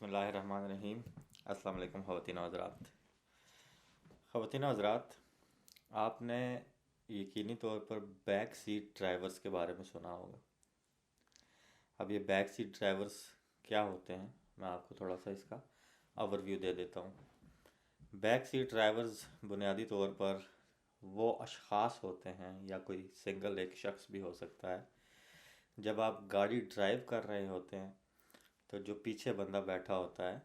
بسم اللہ الرحمن الرحیم۔ السلام علیکم خواتین و حضرات۔ خواتین و حضرات، آپ نے یقینی طور پر بیک سیٹ ڈرائیورز کے بارے میں سنا ہوگا۔ اب یہ بیک سیٹ ڈرائیورز کیا ہوتے ہیں، میں آپ کو تھوڑا سا اس کا اوور ویو دے دیتا ہوں۔ بیک سیٹ ڈرائیورز بنیادی طور پر وہ اشخاص ہوتے ہیں، یا کوئی سنگل ایک شخص بھی ہو سکتا ہے، جب آپ گاڑی ڈرائیو کر رہے ہوتے ہیں تو جو پیچھے بندہ بیٹھا ہوتا ہے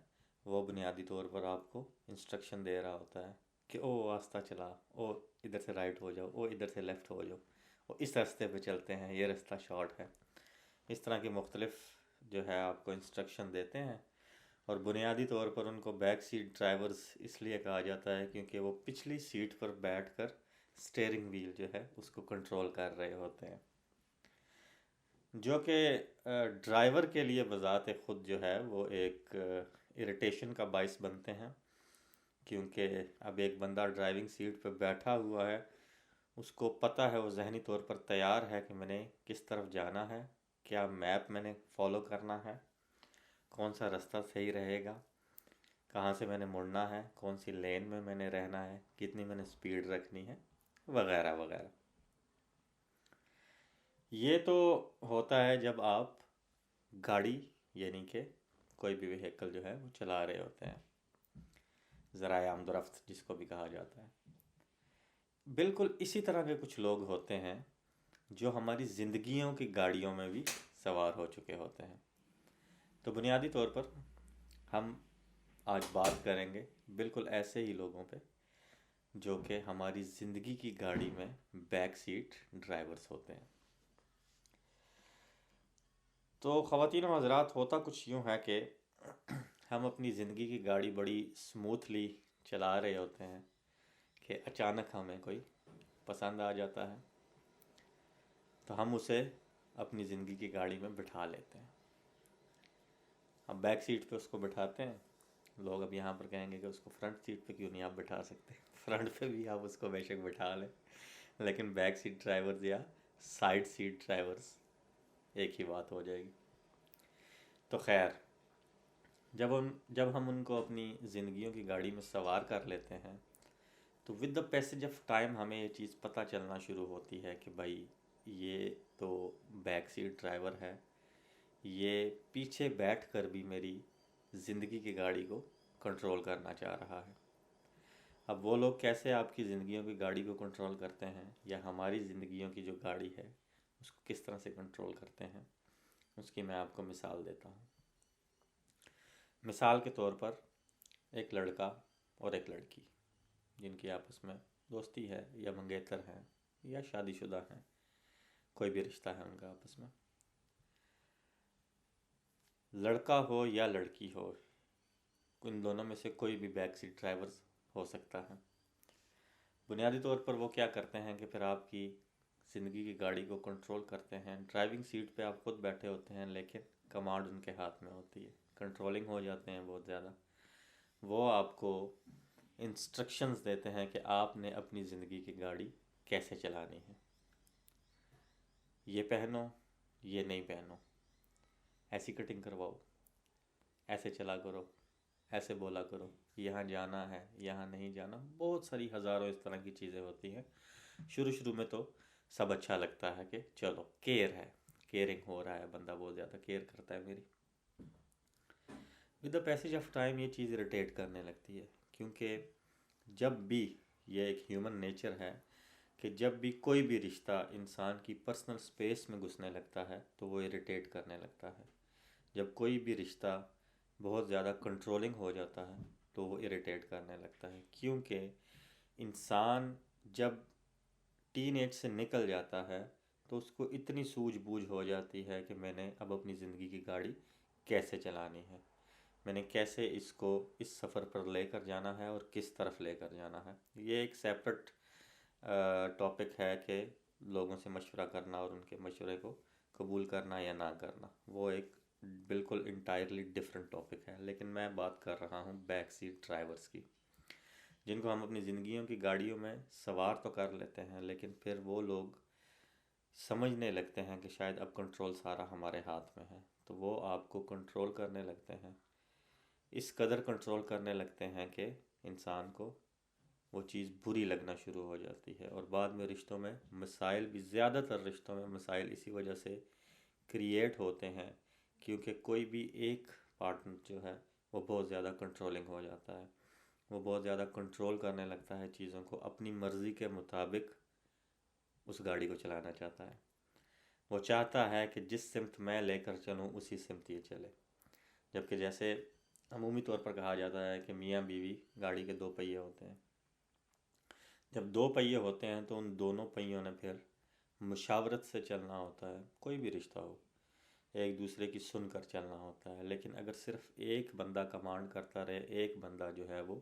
وہ بنیادی طور پر آپ کو انسٹرکشن دے رہا ہوتا ہے کہ او آستہ چلا، او ادھر سے رائٹ ہو جاؤ، او ادھر سے لیفٹ ہو جاؤ، وہ اس راستے پہ چلتے ہیں، یہ راستہ شارٹ ہے۔ اس طرح کی مختلف جو ہے آپ کو انسٹرکشن دیتے ہیں، اور بنیادی طور پر ان کو بیک سیٹ ڈرائیورز اس لیے کہا جاتا ہے کیونکہ وہ پچھلی سیٹ پر بیٹھ کر سٹیئرنگ ویل جو ہے اس کو کنٹرول کر رہے ہوتے ہیں، جو کہ ڈرائیور کے لیے بذات خود جو ہے وہ ایک اریٹیشن کا باعث بنتے ہیں، کیونکہ اب ایک بندہ ڈرائیونگ سیٹ پہ بیٹھا ہوا ہے، اس کو پتہ ہے، وہ ذہنی طور پر تیار ہے کہ میں نے کس طرف جانا ہے، کیا میپ میں نے فالو کرنا ہے، کون سا راستہ صحیح رہے گا، کہاں سے میں نے مڑنا ہے، کون سی لین میں نے رہنا ہے، کتنی میں نے سپیڈ رکھنی ہے، وغیرہ وغیرہ۔ یہ تو ہوتا ہے جب آپ گاڑی یعنی کہ کوئی بھی وہیکل جو ہے وہ چلا رہے ہوتے ہیں، ذرائع آمد و رفت جس کو بھی کہا جاتا ہے۔ بالکل اسی طرح کے کچھ لوگ ہوتے ہیں جو ہماری زندگیوں کی گاڑیوں میں بھی سوار ہو چکے ہوتے ہیں۔ تو بنیادی طور پر ہم آج بات کریں گے بالکل ایسے ہی لوگوں پہ جو کہ ہماری زندگی کی گاڑی میں بیک سیٹ ڈرائیورز ہوتے ہیں۔ تو خواتین و حضرات، ہوتا کچھ یوں ہے کہ ہم اپنی زندگی کی گاڑی بڑی سموتھلی چلا رہے ہوتے ہیں کہ اچانک ہمیں کوئی پسند آ جاتا ہے، تو ہم اسے اپنی زندگی کی گاڑی میں بٹھا لیتے ہیں۔ اب بیک سیٹ پہ اس کو بٹھاتے ہیں، لوگ اب یہاں پر کہیں گے کہ اس کو فرنٹ سیٹ پہ کیوں نہیں آپ بٹھا سکتے؟ فرنٹ پہ بھی آپ اس کو بے شک بٹھا لیں، لیکن بیک سیٹ ڈرائیورز یا سائڈ سیٹ ڈرائیورز ایک ہی بات ہو جائے گی۔ تو خیر، جب ہم ان کو اپنی زندگیوں کی گاڑی میں سوار کر لیتے ہیں تو with the passage of time ہمیں یہ چیز پتہ چلنا شروع ہوتی ہے کہ بھائی یہ تو بیک سیٹ ڈرائیور ہے، یہ پیچھے بیٹھ کر بھی میری زندگی کی گاڑی کو کنٹرول کرنا چاہ رہا ہے۔ اب وہ لوگ کیسے آپ کی زندگیوں کی گاڑی کو کنٹرول کرتے ہیں، یا ہماری زندگیوں کی جو گاڑی ہے اس کو کس طرح سے کنٹرول کرتے ہیں، اس کی میں آپ کو مثال دیتا ہوں۔ مثال کے طور پر ایک لڑکا اور ایک لڑکی جن کی آپس میں دوستی ہے، یا منگیتر ہیں، یا شادی شدہ ہیں، کوئی بھی رشتہ ہے ان کا آپس میں۔ لڑکا ہو یا لڑکی ہو، ان دونوں میں سے کوئی بھی بیک سیٹ ڈرائیورز ہو سکتا ہے۔ بنیادی طور پر وہ کیا کرتے ہیں کہ پھر آپ کی زندگی کی گاڑی کو کنٹرول کرتے ہیں۔ ڈرائیونگ سیٹ پہ آپ خود بیٹھے ہوتے ہیں، لیکن کمانڈ ان کے ہاتھ میں ہوتی ہے، کنٹرولنگ ہو جاتے ہیں بہت زیادہ۔ وہ آپ کو انسٹرکشنز دیتے ہیں کہ آپ نے اپنی زندگی کی گاڑی کیسے چلانی ہے۔ یہ پہنو، یہ نہیں پہنو، ایسی کٹنگ کرواؤ، ایسے چلا کرو، ایسے بولا کرو، یہاں جانا ہے، یہاں نہیں جانا، بہت ساری ہزاروں اس طرح کی چیزیں ہوتی ہیں۔ شروع میں تو سب اچھا لگتا ہے کہ چلو کیئر ہے، کیئرنگ ہو رہا ہے، بندہ بہت زیادہ کیئر کرتا ہے میری۔ With the passage of time یہ چیز اریٹیٹ کرنے لگتی ہے، کیونکہ جب بھی یہ ایک ہیومن نیچر ہے کہ جب بھی کوئی بھی رشتہ انسان کی پرسنل سپیس میں گھسنے لگتا ہے تو وہ اریٹیٹ کرنے لگتا ہے۔ جب کوئی بھی رشتہ بہت زیادہ کنٹرولنگ ہو جاتا ہے تو وہ اریٹیٹ کرنے لگتا ہے، کیونکہ انسان جب ٹین ایج سے نکل جاتا ہے تو اس کو اتنی سوجھ بوجھ ہو جاتی ہے کہ میں نے اب اپنی زندگی کی گاڑی کیسے چلانی ہے، میں نے کیسے اس کو اس سفر پر لے کر جانا ہے اور کس طرف لے کر جانا ہے۔ یہ ایک سیپریٹ ٹاپک ہے کہ لوگوں سے مشورہ کرنا اور ان کے مشورے کو قبول کرنا یا نہ کرنا، وہ ایک بالکل انٹائرلی ڈفرینٹ ٹاپک ہے۔ لیکن میں بات کر رہا ہوں بیک سیٹ ڈرائیورز کی، جن کو ہم اپنی زندگیوں کی گاڑیوں میں سوار تو کر لیتے ہیں، لیکن پھر وہ لوگ سمجھنے لگتے ہیں کہ شاید اب کنٹرول سارا ہمارے ہاتھ میں ہے، تو وہ آپ کو کنٹرول کرنے لگتے ہیں۔ اس قدر کنٹرول کرنے لگتے ہیں کہ انسان کو وہ چیز بری لگنا شروع ہو جاتی ہے، اور بعد میں رشتوں میں مسائل بھی، زیادہ تر رشتوں میں مسائل اسی وجہ سے کریٹ ہوتے ہیں کیونکہ کوئی بھی ایک پارٹنر جو ہے وہ بہت زیادہ کنٹرولنگ ہو جاتا ہے، وہ بہت زیادہ کنٹرول کرنے لگتا ہے چیزوں کو، اپنی مرضی کے مطابق اس گاڑی کو چلانا چاہتا ہے، وہ چاہتا ہے کہ جس سمت میں لے کر چلوں اسی سمت یہ چلے، جبکہ جیسے عمومی طور پر کہا جاتا ہے کہ میاں بیوی گاڑی کے دو پہیے ہوتے ہیں، جب دو پہیے ہوتے ہیں تو ان دونوں پہیوں نے پھر مشاورت سے چلنا ہوتا ہے، کوئی بھی رشتہ ہو ایک دوسرے کی سن کر چلنا ہوتا ہے، لیکن اگر صرف ایک بندہ کمانڈ کرتا رہے، ایک بندہ جو ہے وہ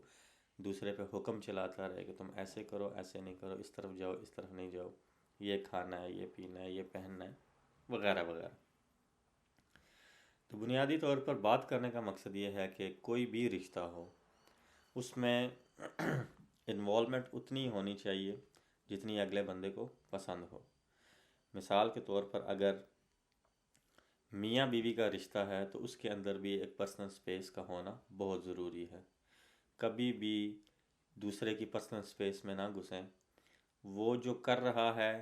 دوسرے پہ حکم چلاتا رہے کہ تم ایسے کرو، ایسے نہیں کرو، اس طرف جاؤ، اس طرف نہیں جاؤ، یہ کھانا ہے، یہ پینا ہے، یہ پہننا ہے، وغیرہ وغیرہ، تو بنیادی طور پر بات کرنے کا مقصد یہ ہے کہ کوئی بھی رشتہ ہو اس میں انوالومنٹ اتنی ہونی چاہیے جتنی اگلے بندے کو پسند ہو۔ مثال کے طور پر اگر میاں بیوی کا رشتہ ہے تو اس کے اندر بھی ایک پرسنل سپیس کا ہونا بہت ضروری ہے، کبھی بھی دوسرے کی پرسنل سپیس میں نہ گھسیں، وہ جو کر رہا ہے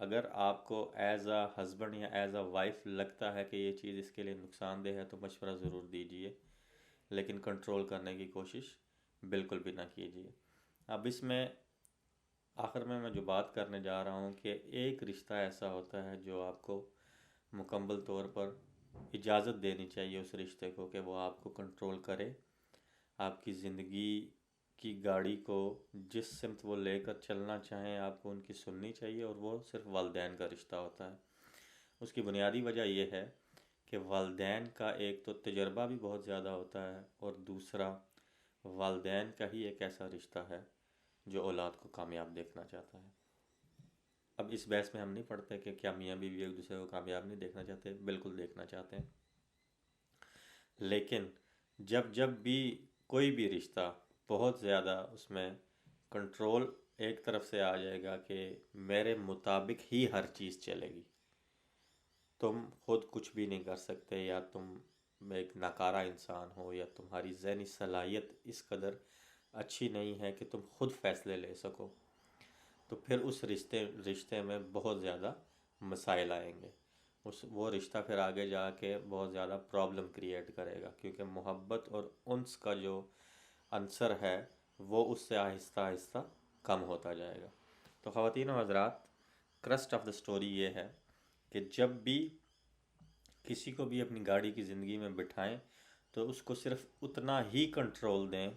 اگر آپ کو ایز اے ہسبینڈ یا ایز اے وائف لگتا ہے کہ یہ چیز اس کے لیے نقصان دہ ہے تو مشورہ ضرور دیجیے، لیکن کنٹرول کرنے کی کوشش بالکل بھی نہ کیجیے۔ اب اس میں آخر میں جو بات کرنے جا رہا ہوں کہ ایک رشتہ ایسا ہوتا ہے جو آپ کو مکمل طور پر اجازت دینی چاہیے اس رشتے کو کہ وہ آپ کو کنٹرول کرے، آپ کی زندگی کی گاڑی کو جس سمت وہ لے کر چلنا چاہیں آپ کو ان کی سننی چاہیے، اور وہ صرف والدین کا رشتہ ہوتا ہے۔ اس کی بنیادی وجہ یہ ہے کہ والدین کا ایک تو تجربہ بھی بہت زیادہ ہوتا ہے، اور دوسرا والدین کا ہی ایک ایسا رشتہ ہے جو اولاد کو کامیاب دیکھنا چاہتا ہے۔ اب اس بحث میں ہم نہیں پڑھتے کہ کیا میاں بیوی ایک دوسرے کو کامیاب نہیں دیکھنا چاہتے، بالکل دیکھنا چاہتے ہیں، لیکن جب بھی کوئی بھی رشتہ بہت زیادہ اس میں کنٹرول ایک طرف سے آ جائے گا کہ میرے مطابق ہی ہر چیز چلے گی، تم خود کچھ بھی نہیں کر سکتے، یا تم ایک ناکارہ انسان ہو، یا تمہاری ذہنی صلاحیت اس قدر اچھی نہیں ہے کہ تم خود فیصلے لے سکو، تو پھر اس رشتے میں بہت زیادہ مسائل آئیں گے، وہ رشتہ پھر آگے جا کے بہت زیادہ پرابلم کریٹ کرے گا، کیونکہ محبت اور انس کا جو عنصر ہے وہ اس سے آہستہ آہستہ کم ہوتا جائے گا۔ تو خواتین و حضرات، کرسٹ آف دا سٹوری یہ ہے کہ جب بھی کسی کو بھی اپنی گاڑی کی زندگی میں بٹھائیں تو اس کو صرف اتنا ہی کنٹرول دیں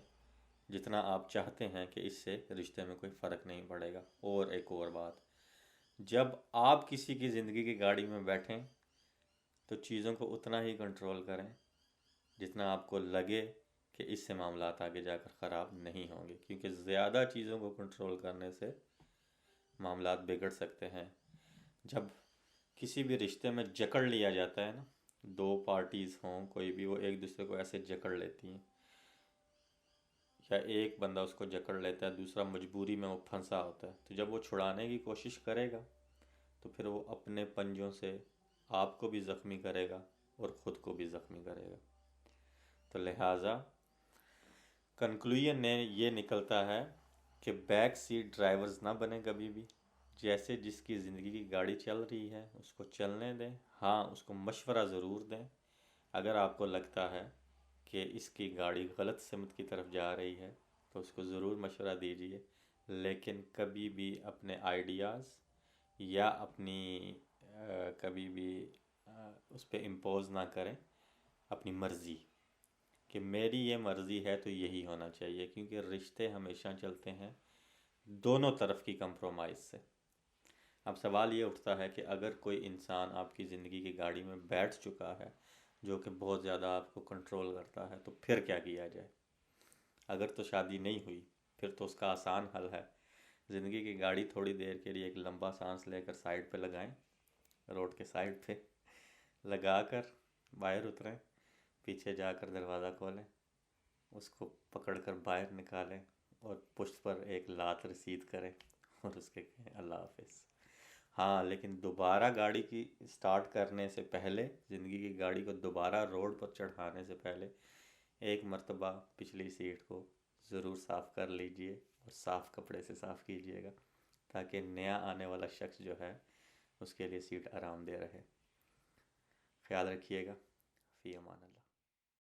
جتنا آپ چاہتے ہیں کہ اس سے رشتے میں کوئی فرق نہیں پڑے گا۔ اور ایک اور بات، جب آپ کسی کی زندگی کی گاڑی میں بیٹھیں تو چیزوں کو اتنا ہی کنٹرول کریں جتنا آپ کو لگے کہ اس سے معاملات آگے جا کر خراب نہیں ہوں گے، کیونکہ زیادہ چیزوں کو کنٹرول کرنے سے معاملات بگڑ سکتے ہیں۔ جب کسی بھی رشتے میں جکڑ لیا جاتا ہے نا، دو پارٹیز ہوں کوئی بھی، وہ ایک دوسرے کو ایسے جکڑ لیتی ہیں، یا ایک بندہ اس کو جکڑ لیتا ہے، دوسرا مجبوری میں وہ پھنسا ہوتا ہے، تو جب وہ چھڑانے کی کوشش کرے گا تو پھر وہ اپنے پنجوں سے آپ کو بھی زخمی کرے گا اور خود کو بھی زخمی کرے گا۔ تو لہٰذا کنکلوژن نے یہ نکلتا ہے کہ بیک سیٹ ڈرائیورز نہ بنیں کبھی بھی، جیسے جس کی زندگی کی گاڑی چل رہی ہے اس کو چلنے دیں، ہاں اس کو مشورہ ضرور دیں، اگر آپ کو لگتا ہے کہ اس کی گاڑی غلط سمت کی طرف جا رہی ہے تو اس کو ضرور مشورہ دیجیے، لیکن کبھی بھی اپنے آئیڈیاز یا اپنی کبھی بھی اس پہ امپوز نہ کریں اپنی مرضی کہ میری یہ مرضی ہے تو یہی ہونا چاہیے، کیونکہ رشتے ہمیشہ چلتے ہیں دونوں طرف کی کمپرومائز سے۔ اب سوال یہ اٹھتا ہے کہ اگر کوئی انسان آپ کی زندگی کی گاڑی میں بیٹھ چکا ہے جو کہ بہت زیادہ آپ کو کنٹرول کرتا ہے تو پھر کیا کیا جائے؟ اگر تو شادی نہیں ہوئی پھر تو اس کا آسان حل ہے، زندگی کی گاڑی تھوڑی دیر کے لیے ایک لمبا سانس لے کر سائڈ پہ لگائیں، روڈ کے سائڈ پہ لگا کر باہر اتریں، پیچھے جا کر دروازہ کھولیں، اس کو پکڑ کر باہر نکالیں اور پشت پر ایک لات رسید کریں اور اس کے کہیں اللہ حافظ۔ ہاں لیکن دوبارہ گاڑی کی سٹارٹ کرنے سے پہلے، زندگی کی گاڑی کو دوبارہ روڈ پر چڑھانے سے پہلے ایک مرتبہ پچھلی سیٹ کو ضرور صاف کر لیجئے اور صاف کپڑے سے صاف کیجئے گا تاکہ نیا آنے والا شخص جو ہے اس کے لیے سیٹ آرام دہ رہے۔ خیال رکھیے گا۔ فی امان اللہ۔